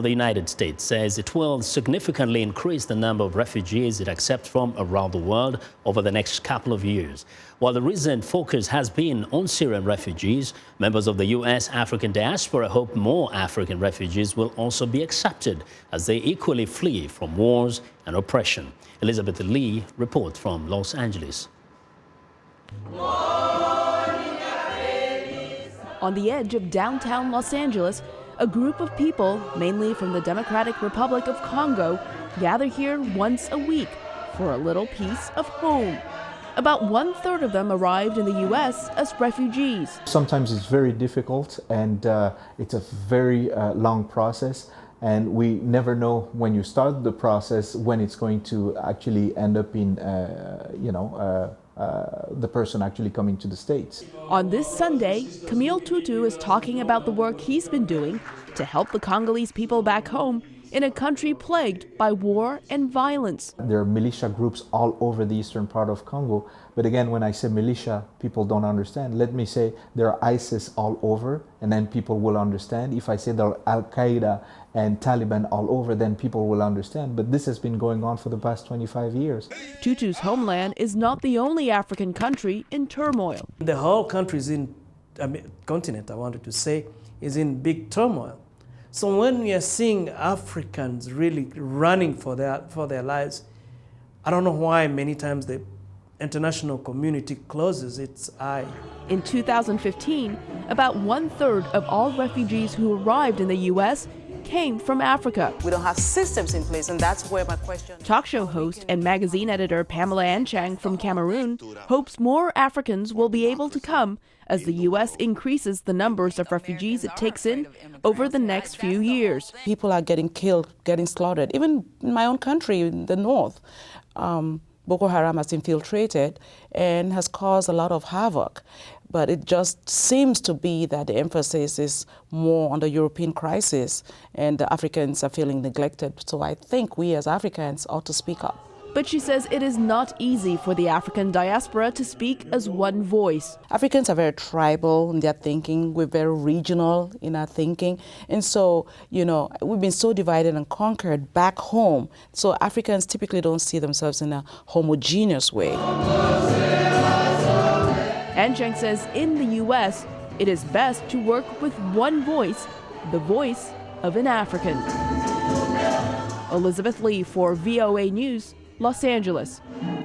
The United States says it will significantly increase the number of refugees it accepts from around the world over the next couple of years. While the recent focus has been on Syrian refugees, members of the U.S. African diaspora hope more African refugees will also be accepted as they equally flee from wars and oppression. Elizabeth Lee reports from Los Angeles. On the edge of downtown Los Angeles, a group of people, mainly from the Democratic Republic of Congo, gather here once a week for a little piece of home. About 1/3 of them arrived in the U.S. as refugees. Sometimes it's very difficult and it's a very long process, and we never know when you start the process when it's going to actually end up in, the person actually coming to the States. On this Sunday, Camille Tutu is talking about the work he's been doing to help the Congolese people back home in a country plagued by war and violence. There are militia groups all over the eastern part of Congo, but again, when I say militia, people don't understand. Let me say there are ISIS all over, and then people will understand. If I say there are Al-Qaeda and Taliban all over, then people will understand. But this has been going on for the past 25 years. Tutu's homeland is not the only African country in turmoil. The whole country is continent, I wanted to say, is in big turmoil. So when we are seeing Africans really running for their lives, I don't know why many times the international community closes its eye. In 2015, about 1/3 of all refugees who arrived in the U.S. came from Africa. We don't have systems in place, and that's where my question... Talk show host and magazine editor Pamela Anchang from Cameroon hopes more Africans will be able to come as the U.S. increases the numbers of refugees it takes in over the next few years. People are getting killed, getting slaughtered. Even in my own country, in the north, Boko Haram has infiltrated and has caused a lot of havoc. But it just seems to be that the emphasis is more on the European crisis, and the Africans are feeling neglected. So I think we as Africans ought to speak up. But she says it is not easy for the African diaspora to speak as one voice. Africans are very tribal in their thinking. We're very regional in our thinking. And so, we've been so divided and conquered back home. So Africans typically don't see themselves in a homogeneous way. Anchang says in the U.S., it is best to work with one voice, the voice of an African. Elizabeth Lee for VOA News, Los Angeles.